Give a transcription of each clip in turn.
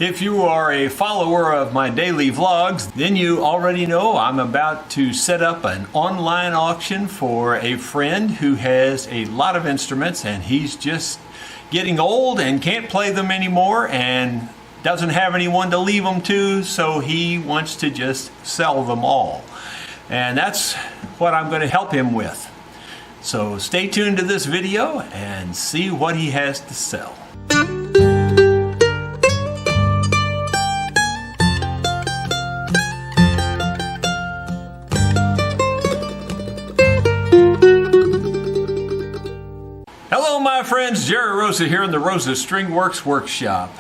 If you are a follower of my daily vlogs, then you already know I'm about to set up an online auction for a friend who has a lot of instruments and he's just getting old and can't play them anymore and doesn't have anyone to leave them to, so he wants to just sell them all. And that's what I'm going to help him with. So stay tuned to this video and see what he has to sell. Hello my friends, Jerry Rosa here in the Rosa String Works Workshop.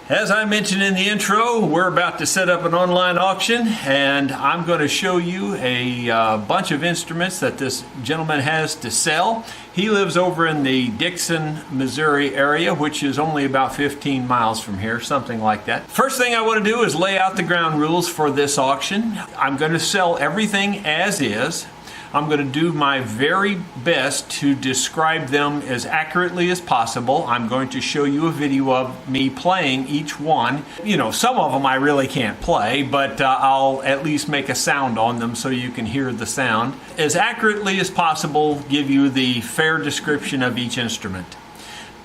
As I mentioned in the intro, we're about to set up an online auction and I'm going to show you a bunch of instruments that this gentleman has to sell. He lives over in the Dixon, Missouri area, which is only about 15 miles from here, something like that. First thing I want to do is lay out the ground rules for this auction. I'm going to sell everything as is. I'm going to do my very best to describe them as accurately as possible. I'm going to show you a video of me playing each one. You know, some of them I really can't play, but I'll at least make a sound on them so you can hear the sound. As accurately as possible, give you the fair description of each instrument.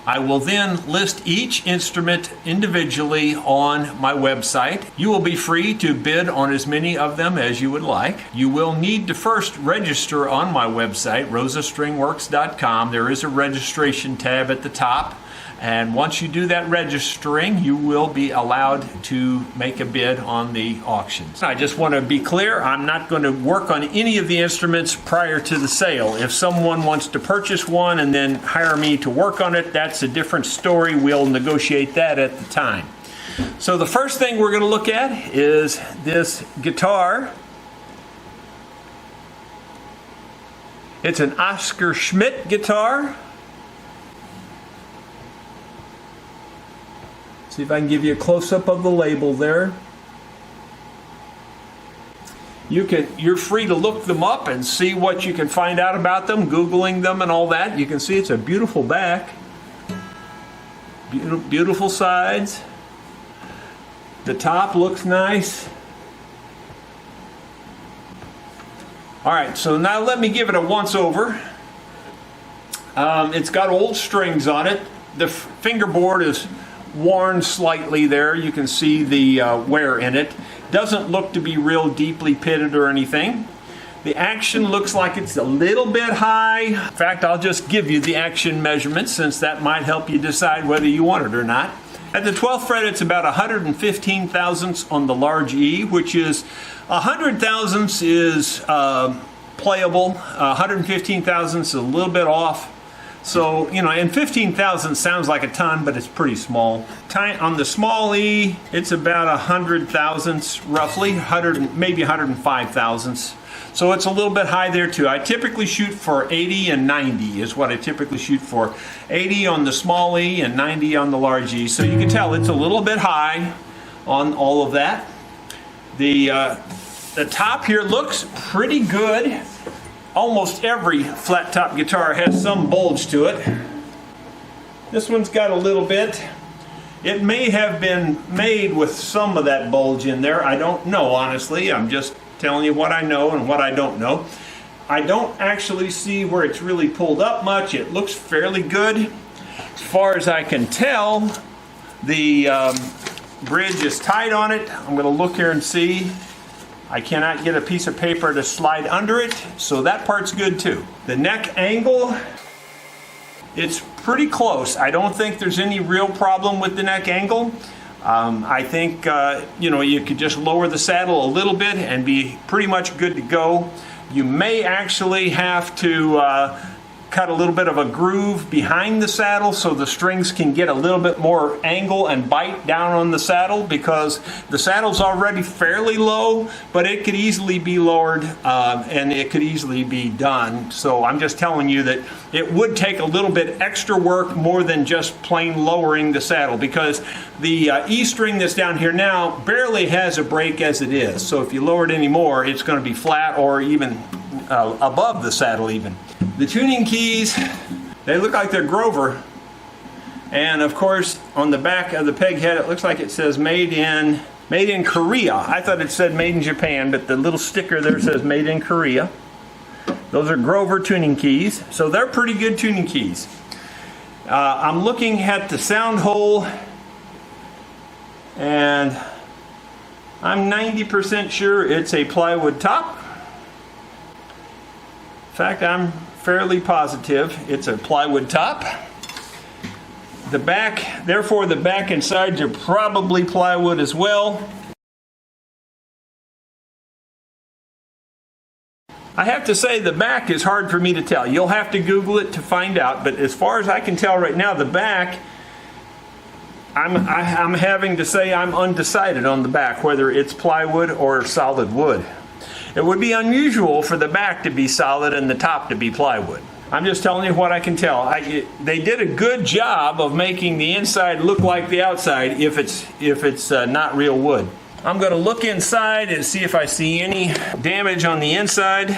I will then list each instrument individually on my website. You will be free to bid on as many of them as you would like. You will need to first register on my website, rosastringworks.com. There is a registration tab at the top. And once you do that registering, you will be allowed to make a bid on the auctions. I just want to be clear, I'm not going to work on any of the instruments prior to the sale. If someone wants to purchase one and then hire me to work on it, that's a different story. We'll negotiate that at the time. So the first thing we're going to look at is this guitar. It's an Oscar Schmidt guitar. See if I can give you a close-up of the label there. You're free to look them up and see what you can find out about them, Googling them and all that. You can see it's a beautiful back. Beautiful sides. The top looks nice. Alright, so now let me give it a once-over. It's got old strings on it. The fingerboard is worn slightly there. You can see the wear in it. Doesn't look to be real deeply pitted or anything. The action looks like it's a little bit high. In fact, I'll just give you the action measurement since that might help you decide whether you want it or not. At the 12th fret, it's about 115 thousandths on the large E, which is 100 thousandths is playable. 115 thousandths is a little bit off. So, you know, and 15 thousandths sounds like a ton, but it's pretty small. On the small E, it's about 100 thousandths, roughly, maybe 105 thousandths. So it's a little bit high there too. I typically shoot for 80 and 90 is what I typically shoot for. 80 on the small E and 90 on the large E. So you can tell it's a little bit high on all of that. The top here looks pretty good. Almost every flat top guitar has some bulge to it. This one's got a little bit. It may have been made with some of that bulge in there. I don't know, honestly. I'm just telling you what I know and what I don't know. I don't actually see where it's really pulled up much. It looks fairly good. As far as I can tell, the bridge is tight on it. I'm going to look here and see. I cannot get a piece of paper to slide under it, so that part's good too. The neck angle, it's pretty close. I don't think there's any real problem with the neck angle. I think you know, you could just lower the saddle a little bit and be pretty much good to go. You may actually have to cut a little bit of a groove behind the saddle so the strings can get a little bit more angle and bite down on the saddle, because the saddle's already fairly low, but it could easily be lowered and it could easily be done. So I'm just telling you that it would take a little bit extra work more than just plain lowering the saddle, because the E string that's down here now barely has a break as it is. So if you lower it any more, it's going to be flat or even above the saddle even. The tuning keys, they look like they're Grover. And of course, on the back of the peg head, it looks like it says made in Korea. I thought it said made in Japan, but the little sticker there says made in Korea. Those are Grover tuning keys, so they're pretty good tuning keys. I'm looking at the sound hole, and I'm 90% sure it's a plywood top. In fact, I'm fairly positive it's a plywood top. The back, therefore the back and sides are probably plywood as well. I have to say the back is hard for me to tell. You'll have to Google it to find out, but as far as I can tell right now, the back, I'm having to say I'm undecided on the back, whether it's plywood or solid wood. It would be unusual for the back to be solid and the top to be plywood. I'm just telling you what I can tell. They did a good job of making the inside look like the outside if it's not real wood. I'm going to look inside and see if I see any damage on the inside.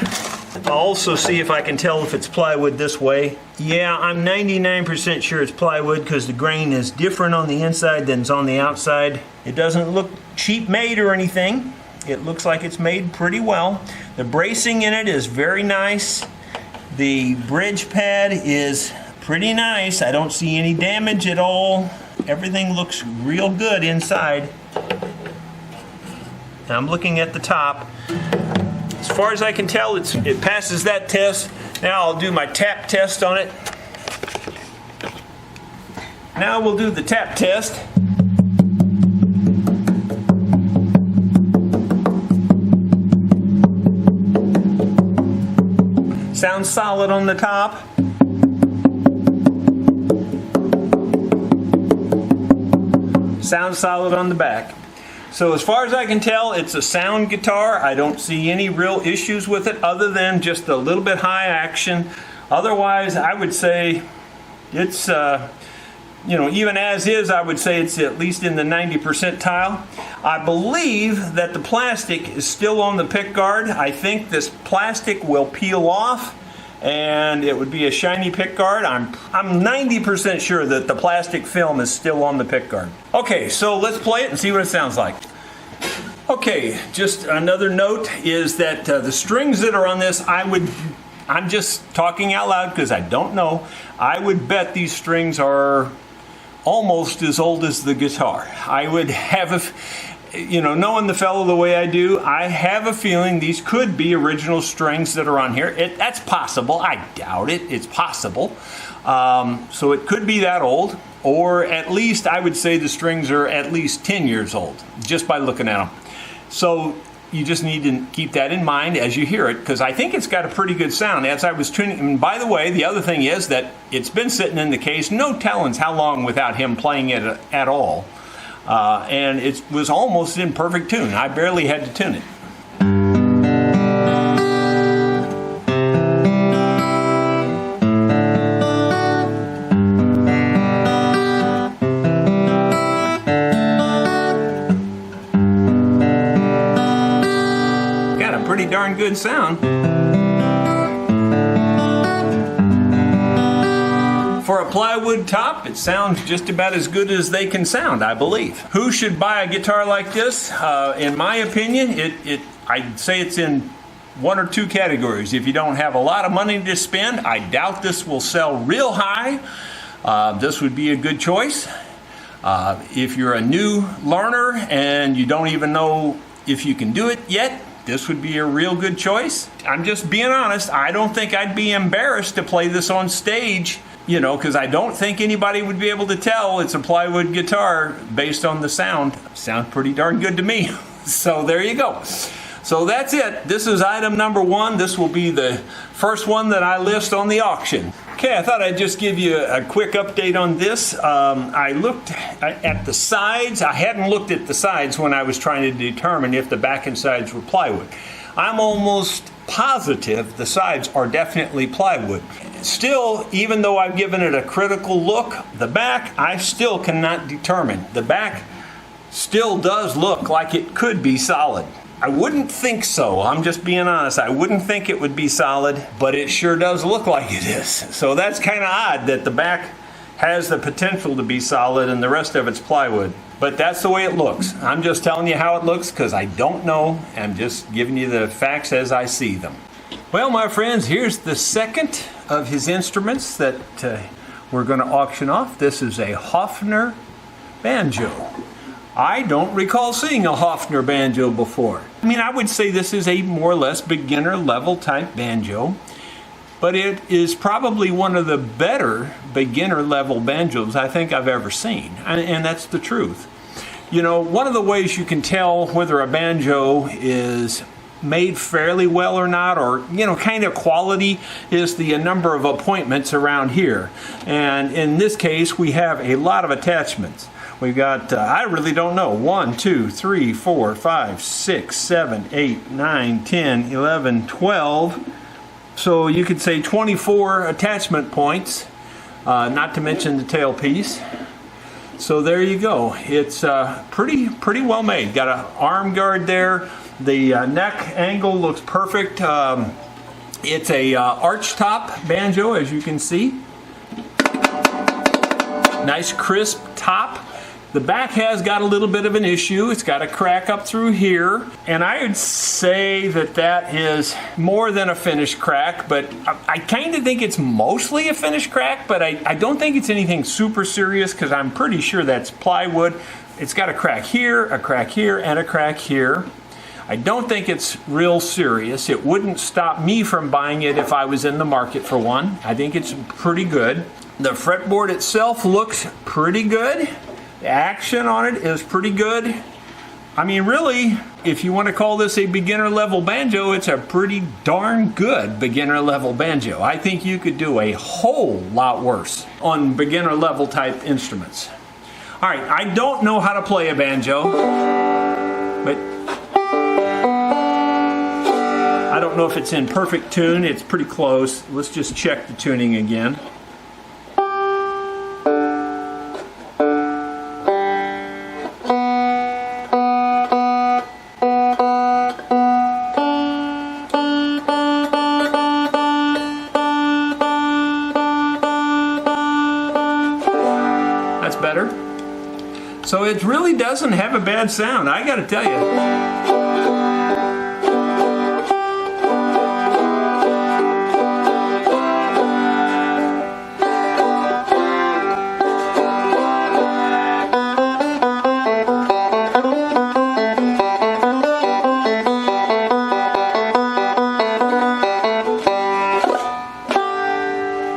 I'll also see if I can tell if it's plywood this way. Yeah, I'm 99% sure it's plywood because the grain is different on the inside than it's on the outside. It doesn't look cheap made or anything. It looks like it's made pretty well. The bracing in it is very nice. The bridge pad is pretty nice. I don't see any damage at all. Everything looks real good inside. I'm looking at the top. As far as I can tell, it passes that test. Now I'll do my tap test on it. Now we'll do the tap test. Sounds solid on the top. Sounds solid on the back. So as far as I can tell, it's a sound guitar. I don't see any real issues with it other than just a little bit high action. Otherwise, I would say it's, even as is, I would say it's at least in the 90 percentile. I believe that the plastic is still on the pick guard. I think this plastic will peel off and it would be a shiny pick guard. I'm 90% sure that the plastic film is still on the pick guard. Okay, so let's play it and see what it sounds like. Okay, just another note is that the strings that are on this, I'm just talking out loud because I don't know. I would bet these strings are almost as old as the guitar. I would have knowing the fellow the way I do, I have a feeling these could be original strings that are on here. That's possible. I doubt it. It's possible. So it could be that old, or at least I would say the strings are at least 10 years old, just by looking at them. So you just need to keep that in mind as you hear it, because I think it's got a pretty good sound. As I was tuning, and by the way, the other thing is that it's been sitting in the case, no tellings how long without him playing it at all. And it was almost in perfect tune. I barely had to tune it. Got a pretty darn good sound. For a plywood top, it sounds just about as good as they can sound, I believe. Who should buy a guitar like this? In my opinion, I'd say it's in one or two categories. If you don't have a lot of money to spend, I doubt this will sell real high. This would be a good choice. If you're a new learner and you don't even know if you can do it yet, this would be a real good choice. I'm just being honest. I don't think I'd be embarrassed to play this on stage, because I don't think anybody would be able to tell it's a plywood guitar based on the sound. Sounds pretty darn good to me. So there you go. So that's it. This is item number 1. This will be the first one that I list on the auction. Okay, I thought I'd just give you a quick update on this. I looked at the sides. I hadn't looked at the sides when I was trying to determine if the back and sides were plywood. I'm almost positive the sides are definitely plywood. Still, even though I've given it a critical look, the back I still cannot determine. The back still does look like it could be solid. I wouldn't think so. I'm just being honest. I wouldn't think it would be solid, but it sure does look like it is. So that's kind of odd that the back has the potential to be solid and the rest of it's plywood. But that's the way it looks. I'm just telling you how it looks because I don't know. I'm just giving you the facts as I see them. Well, my friends, here's the second of his instruments that we're going to auction off. This is a Hoffner banjo. I don't recall seeing a Hoffner banjo before. I mean, I would say this is a more or less beginner level type banjo, but it is probably one of the better beginner level banjos I think I've ever seen, and that's the truth. You know, one of the ways you can tell whether a banjo is made fairly well or not, or, you know, kind of quality, is the number of appointments around here. And in this case, we have a lot of attachments. We've got, I really don't know, 1, 2, 3, 4, 5, 6, 7, 8, 9, 10, 11, 12. So you could say 24 attachment points, not to mention the tailpiece. So there you go. It's pretty well made. Got an arm guard there. The neck angle looks perfect. It's a arch top banjo, as you can see. Nice crisp top. The back has got a little bit of an issue. It's got a crack up through here, and I would say that that is more than a finished crack, but I kind of think it's mostly a finished crack, but I don't think it's anything super serious because I'm pretty sure that's plywood. It's got a crack here, and a crack here. I don't think it's real serious. It wouldn't stop me from buying it if I was in the market for one. I think it's pretty good. The fretboard itself looks pretty good. The action on it is pretty good. I mean, really, if you want to call this a beginner level banjo, it's a pretty darn good beginner level banjo. I think you could do a whole lot worse on beginner level type instruments. All right, I don't know how to play a banjo, but I don't know if it's in perfect tune. It's pretty close. Let's just check the tuning again. That's better. So it really doesn't have a bad sound, I gotta tell you.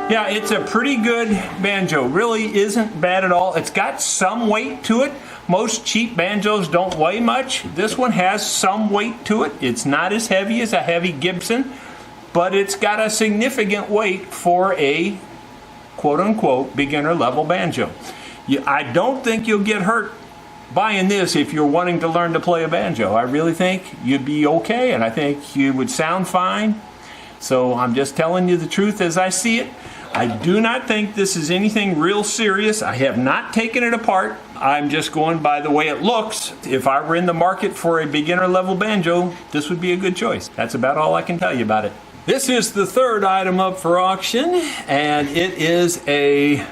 Yeah, it's a pretty good banjo. Really isn't bad at all. It's got some weight to it. Most cheap banjos don't weigh much. This one has some weight to it. It's not as heavy as a heavy Gibson, but it's got a significant weight for a quote-unquote beginner level banjo. I don't think you'll get hurt buying this if you're wanting to learn to play a banjo. I really think you'd be okay, and I think you would sound fine. So I'm just telling you the truth as I see it. I do not think this is anything real serious. I have not taken it apart. I'm just going by the way it looks. If I were in the market for a beginner level banjo, this would be a good choice. That's about all I can tell you about it. This is the third item up for auction, and it is a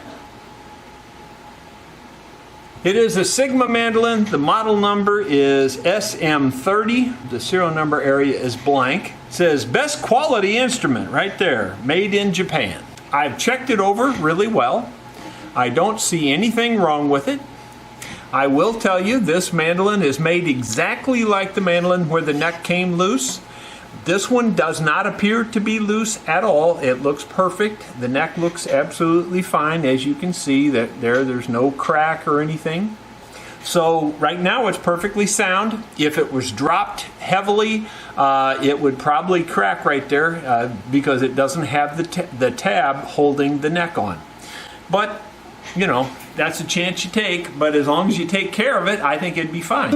Sigma mandolin. The model number is SM30. The serial number area is blank. It says best quality instrument right there, made in Japan. I've checked it over really well. I don't see anything wrong with it. I will tell you this mandolin is made exactly like the mandolin where the neck came loose. This one does not appear to be loose at all. It looks perfect. The neck looks absolutely fine. As you can see, that there's no crack or anything. So right now it's perfectly sound. If it was dropped heavily, it would probably crack right there because it doesn't have the tab holding the neck on. But, you know, that's a chance you take. But as long as you take care of it, I think it'd be fine.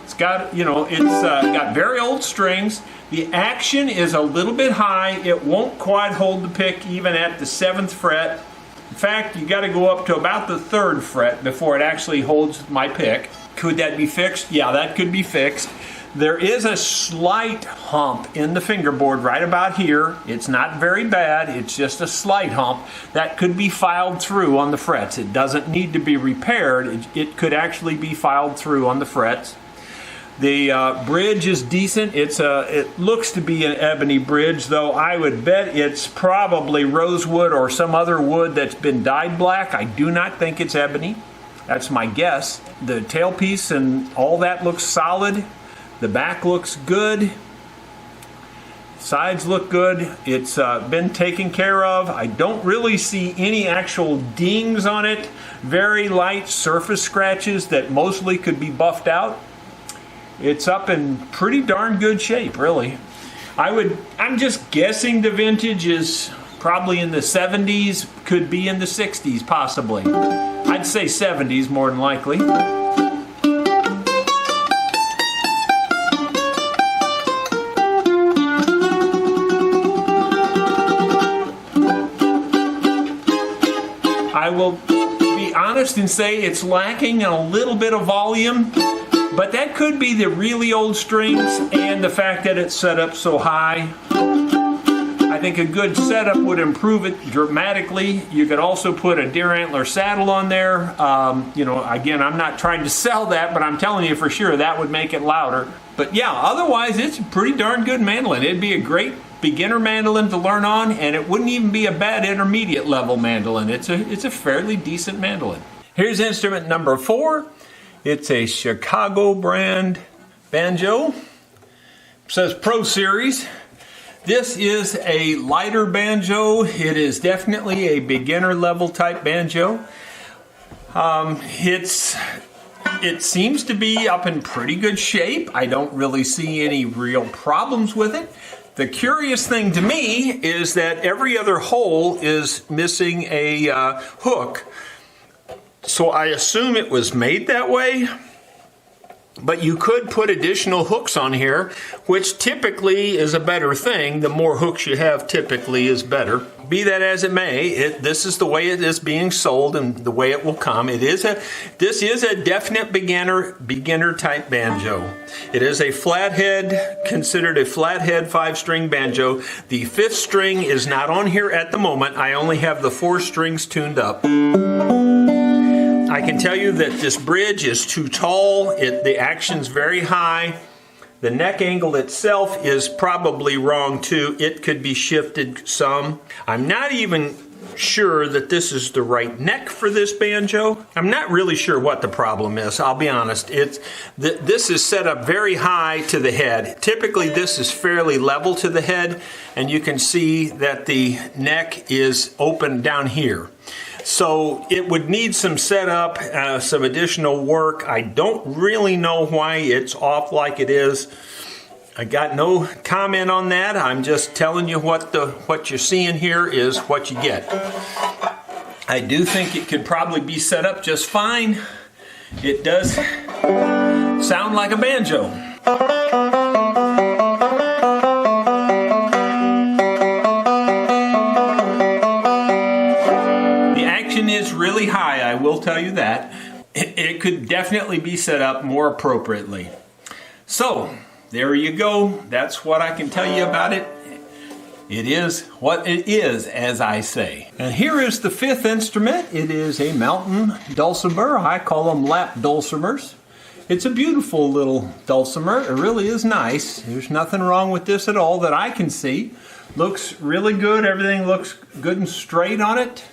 It's got, you know, it's got very old strings. The action is a little bit high. It won't quite hold the pick even at the 7th fret. In fact, you got to go up to about the 3rd fret before it actually holds my pick. Could that be fixed? Yeah, that could be fixed. There is a slight hump in the fingerboard right about here. It's not very bad, it's just a slight hump that could be filed through on the frets. It doesn't need to be repaired, it could actually be filed through on the frets. The bridge is decent. It looks to be an ebony bridge, though I would bet it's probably rosewood or some other wood that's been dyed black. I do not think it's ebony. That's my guess. The tailpiece and all that looks solid. The back looks good. Sides look good. It's been taken care of. I don't really see any actual dings on it. Very light surface scratches that mostly could be buffed out. It's up in pretty darn good shape, really. I'm just guessing the vintage is probably in the 70s, could be in the 60s possibly. I'd say 70s more than likely. I will be honest and say it's lacking a little bit of volume. But that could be the really old strings and the fact that it's set up so high. I think a good setup would improve it dramatically. You could also put a deer antler saddle on there. You know, again, I'm not trying to sell that, but I'm telling you for sure that would make it louder. But yeah, otherwise it's a pretty darn good mandolin. It'd be a great beginner mandolin to learn on, and it wouldn't even be a bad intermediate level mandolin. It's a fairly decent mandolin. Here's instrument number 4. It's a Chicago brand banjo. It says Pro Series. This is a lighter banjo. It is definitely a beginner level type banjo. It seems to be up in pretty good shape. I don't really see any real problems with it. The curious thing to me is that every other hole is missing a hook. So I assume it was made that way, but you could put additional hooks on here, which typically is a better thing. The more hooks you have typically is better. Be that as it may, this is the way it is being sold and the way it will come. This is a definite beginner type banjo. It is a flathead, considered a flathead 5-string banjo. The 5th string is not on here at the moment. I only have the 4 strings tuned up. I can tell you that this bridge is too tall. The action's very high. The neck angle itself is probably wrong too. It could be shifted some. I'm not even sure that this is the right neck for this banjo. I'm not really sure what the problem is, I'll be honest. This is set up very high to the head. Typically this is fairly level to the head, and you can see that the neck is open down here. So it would need some setup, some additional work. I don't really know why it's off like it is. I got no comment on that. I'm just telling you what you're seeing here is what you get. I do think it could probably be set up just fine. It does sound like a banjo. Is really high, I will tell you that. It could definitely be set up more appropriately. So there you go. That's what I can tell you about it. It is what it is, as I say. And here is the 5th instrument. It is a mountain dulcimer. I call them lap dulcimers. It's a beautiful little dulcimer. It really is nice. There's nothing wrong with this at all that I can see. Looks really good. Everything looks good and straight on it.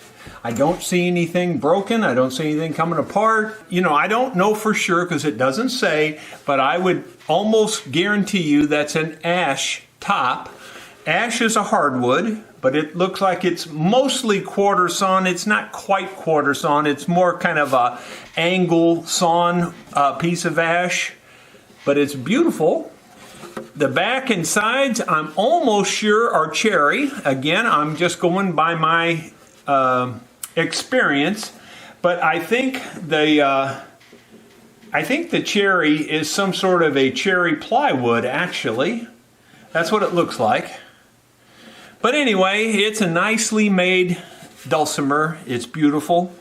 I don't see anything broken. I don't see anything coming apart. You know, I don't know for sure because it doesn't say, but I would almost guarantee you that's an ash top. Ash is a hardwood, but it looks like it's mostly quarter sawn. It's not quite quarter sawn. It's more kind of a angle sawn piece of ash, but it's beautiful. The back and sides, I'm almost sure are cherry. Again, I'm just going by my experience, but I think the cherry is some sort of a cherry plywood. Actually, that's what it looks like. But anyway, it's a nicely made dulcimer. It's beautiful.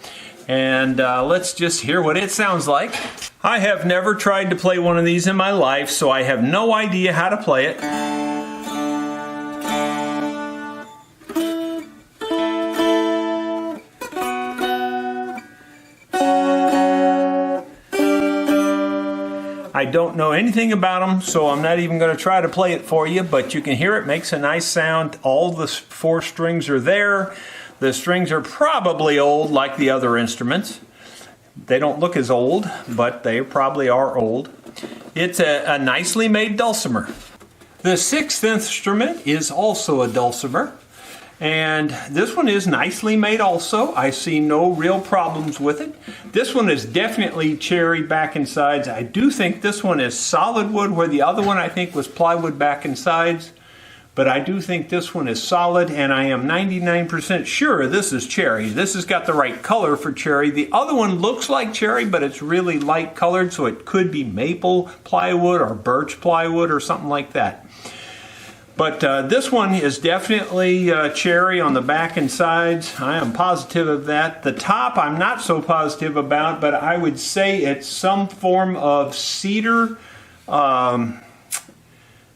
And let's just hear what it sounds like. I have never tried to play one of these in my life, so I have no idea how to play it. I don't know anything about them, so I'm not even going to try to play it for you, but you can hear it makes a nice sound. All the 4 strings are there. The strings are probably old like the other instruments. They don't look as old, but they probably are old. It's a nicely made dulcimer. The 6th instrument is also a dulcimer. And this one is nicely made also. I see no real problems with it. This one is definitely cherry back and sides. I do think this one is solid wood, where the other one I think was plywood back and sides. But I do think this one is solid, and I am 99% sure this is cherry. This has got the right color for cherry. The other one looks like cherry, but it's really light colored, so it could be maple plywood or birch plywood or something like that. But this one is definitely cherry on the back and sides. I am positive of that. The top I'm not so positive about, but I would say it's some form of cedar.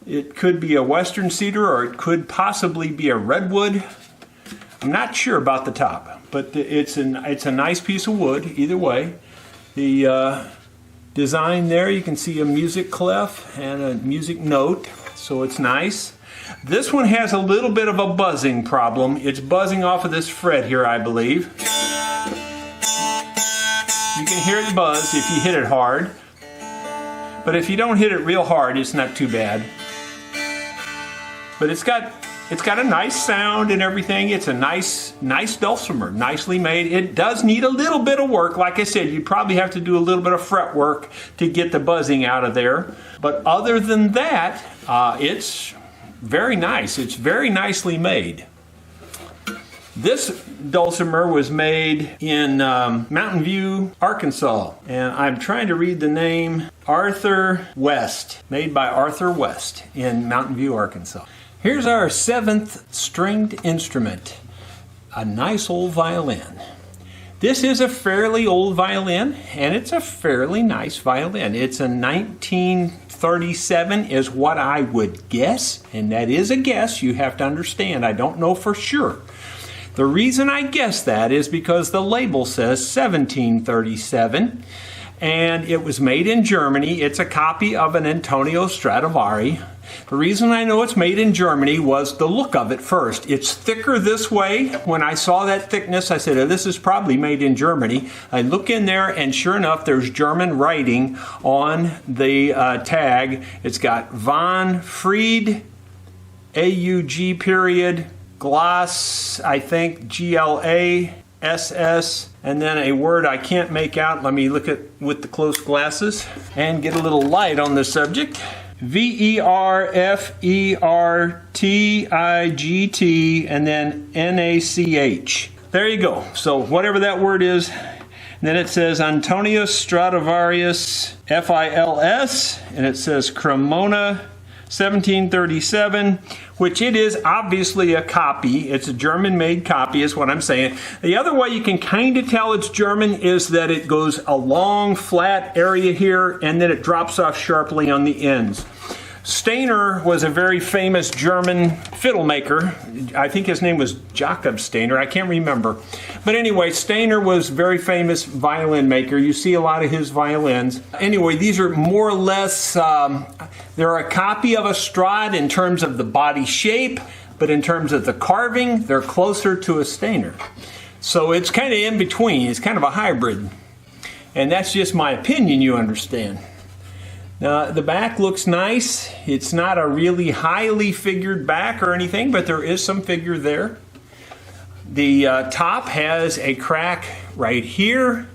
It could be a western cedar, or it could possibly be a redwood. I'm not sure about the top, but it's a nice piece of wood either way. The design there, you can see a music clef and a music note, so it's nice. This one has a little bit of a buzzing problem. It's buzzing off of this fret here, I believe. You can hear it buzz if you hit it hard. But if you don't hit it real hard, it's not too bad. But it's got a nice sound and everything. It's a nice dulcimer, nicely made. It does need a little bit of work. Like I said, you probably have to do a little bit of fret work to get the buzzing out of there. But other than that, it's very nice. It's very nicely made. This dulcimer was made in Mountain View, Arkansas. And I'm trying to read the name, Arthur West. Made by Arthur West in Mountain View, Arkansas. Here's our 7th stringed instrument. A nice old violin. This is a fairly old violin, and it's a fairly nice violin. It's a 1937 is what I would guess, and that is a guess. You have to understand, I don't know for sure. The reason I guess that is because the label says 1737, and it was made in Germany. It's a copy of an Antonio Stradivari. The reason I know it's made in Germany was the look of it first. It's thicker this way. When I saw that thickness, I said, oh, this is probably made in Germany. I look in there, and sure enough, there's German writing on the tag. It's got Von Fried, AUG period, Glass, I think, GLASS, and then a word I can't make out. Let me look at with the close glasses and get a little light on the subject. VERFERTIGT, and then NACH. There you go. So whatever that word is. Then it says Antonio Stradivarius FILS, and it says Cremona 1737, which it is obviously a copy. It's a German-made copy is what I'm saying. The other way you can kind of tell it's German is that it goes a long flat area here, and then it drops off sharply on the ends. Stainer was a very famous German fiddle maker. I think his name was Jakob Stainer. I can't remember. But anyway, Stainer was a very famous violin maker. You see a lot of his violins. Anyway, these are more or less, they're a copy of a Strad in terms of the body shape, but in terms of the carving, they're closer to a Stainer. So it's kind of in between. It's kind of a hybrid. And that's just my opinion, you understand. Now, the back looks nice. It's not a really highly figured back or anything, but there is some figure there. The top has a crack right here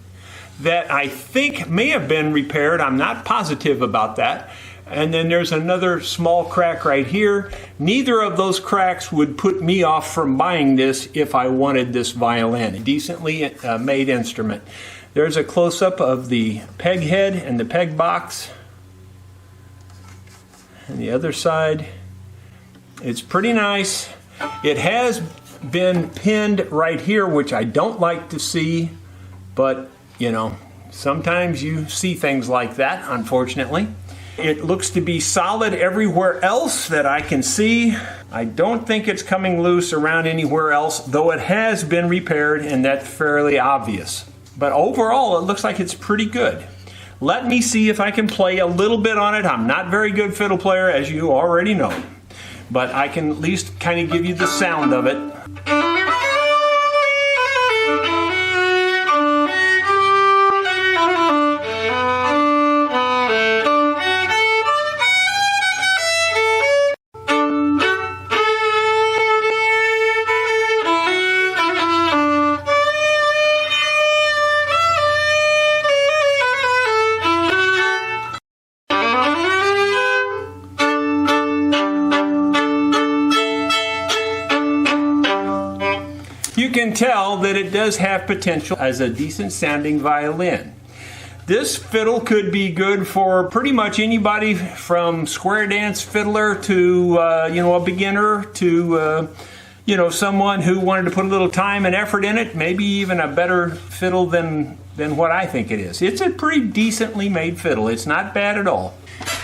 that I think may have been repaired. I'm not positive about that. And then there's another small crack right here. Neither of those cracks would put me off from buying this if I wanted this violin. A decently made instrument. There's a close-up of the peg head and the peg box. And the other side, it's pretty nice. It has been pinned right here, which I don't like to see. But, you know, sometimes you see things like that, unfortunately. It looks to be solid everywhere else that I can see. I don't think it's coming loose around anywhere else, though it has been repaired, and that's fairly obvious. But overall, it looks like it's pretty good. Let me see if I can play a little bit on it. I'm not a very good fiddle player, as you already know, but I can at least kind of give you the sound of it. You can tell that it does have potential as a decent sounding violin. This fiddle could be good for pretty much anybody from square dance fiddler to a beginner to someone who wanted to put a little time and effort in it, maybe even a better fiddle than what I think it is. It's a pretty decently made fiddle. It's not bad at all.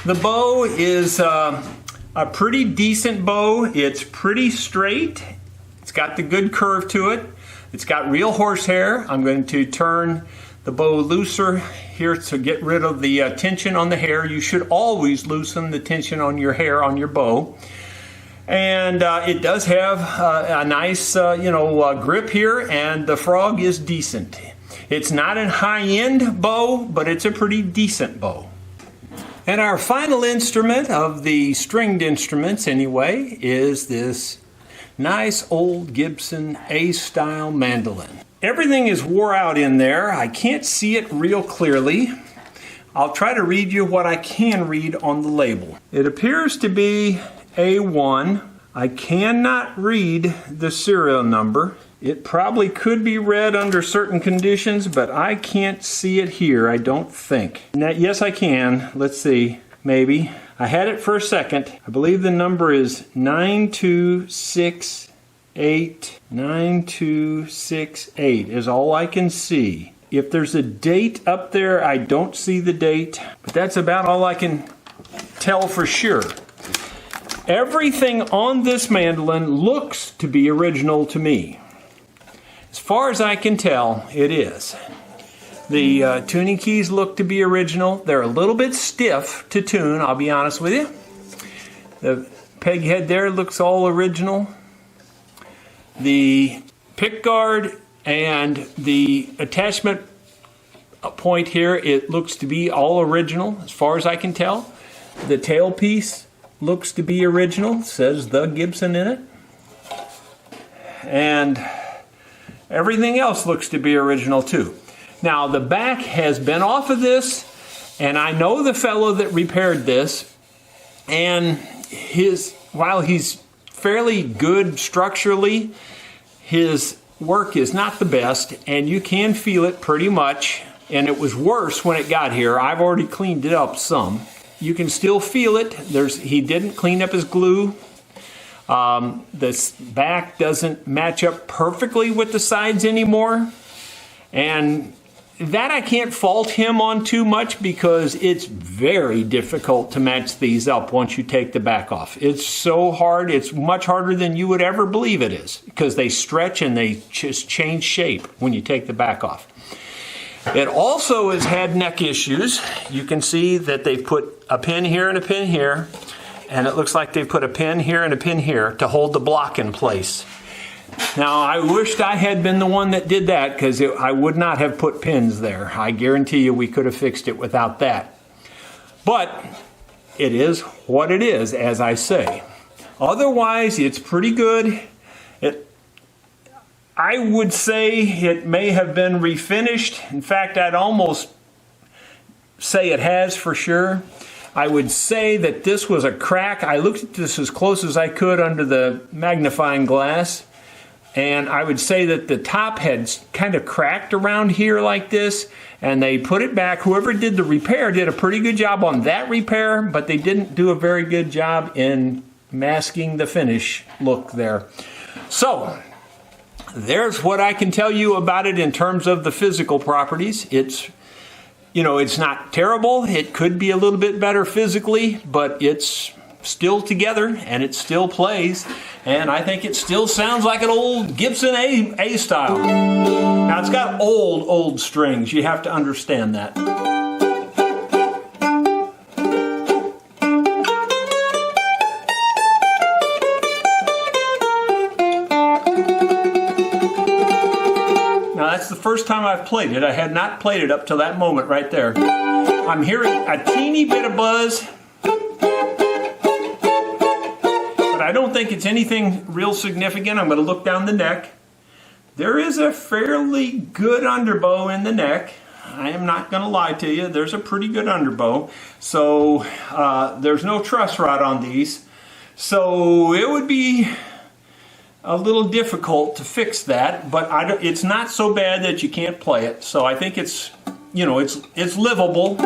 The bow is a pretty decent bow. It's pretty straight. It's got the good curve to it. It's got real horsehair. I'm going to turn the bow looser here to get rid of the tension on the hair. You should always loosen the tension on your hair on your bow. And it does have a nice grip here, and the frog is decent. It's not a high-end bow, but it's a pretty decent bow. And our final instrument of the stringed instruments anyway is this nice old Gibson A-style mandolin. Everything is wore out in there. I can't see it real clearly. I'll try to read you what I can read on the label. It appears to be A1. I cannot read the serial number. It probably could be read under certain conditions, but I can't see it here, I don't think. Now, yes, I can. Let's see. Maybe. I had it for a second. I believe the number is 9268. 9268 is all I can see. If there's a date up there, I don't see the date, but that's about all I can tell for sure. Everything on this mandolin looks to be original to me. As far as I can tell, it is. The tuning keys look to be original. They're a little bit stiff to tune, I'll be honest with you. The peg head there looks all original. The pick guard and the attachment point here, it looks to be all original as far as I can tell. The tailpiece looks to be original, says the Gibson in it. And everything else looks to be original too. Now the back has been off of this, and I know the fellow that repaired this, and while he's fairly good structurally, his work is not the best, and you can feel it pretty much, and it was worse when it got here. I've already cleaned it up some. You can still feel it. He didn't clean up his glue. This back doesn't match up perfectly with the sides anymore, and that I can't fault him on too much because it's very difficult to match these up once you take the back off. It's so hard. It's much harder than you would ever believe it is because they stretch and they just change shape when you take the back off. It also has had neck issues. You can see that they've put a pin here and a pin here, and it looks like they've put a pin here and a pin here to hold the block in place. Now, I wished I had been the one that did that because I would not have put pins there. I guarantee you we could have fixed it without that. But it is what it is, as I say. Otherwise, it's pretty good. I would say it may have been refinished. In fact, I'd almost say it has for sure. I would say that this was a crack. I looked at this as close as I could under the magnifying glass. And I would say that the top had kind of cracked around here like this, and they put it back. Whoever did the repair did a pretty good job on that repair, but they didn't do a very good job in masking the finish look there. So, there's what I can tell you about it in terms of the physical properties. It's, it's not terrible. It could be a little bit better physically, but it's still together and it still plays. And I think it still sounds like an old Gibson A-style. Now it's got old strings. You have to understand that. That's the first time I've played it. I had not played it up to that moment right there. I'm hearing a teeny bit of buzz, but I don't think it's anything real significant. I'm going to look down the neck. There is a fairly good underbow in the neck. I am not going to lie to you. There's a pretty good underbow. So there's no truss rod on these. So it would be a little difficult to fix that, but it's not so bad that you can't play it. So I think it's, it's livable.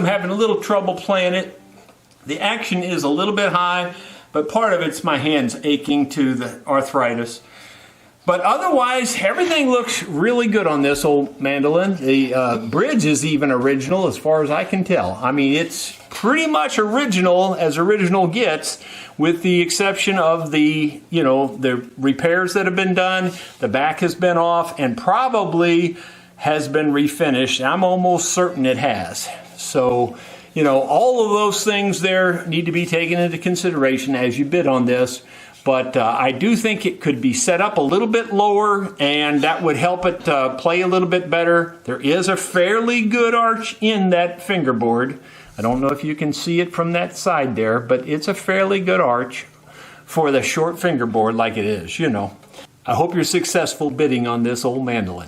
Having a little trouble playing it. The action is a little bit high, but part of it's my hands aching to the arthritis. But otherwise, everything looks really good on this old mandolin. The bridge is even original as far as I can tell. I mean, it's pretty much original as original gets, with the exception of the repairs that have been done. The back has been off and probably has been refinished. I'm almost certain it has. So, all of those things there need to be taken into consideration as you bid on this. But I do think it could be set up a little bit lower, and that would help it play a little bit better. There is a fairly good arch in that fingerboard. I don't know if you can see it from that side there, but it's a fairly good arch for the short fingerboard like it is, I hope you're successful bidding on this old mandolin.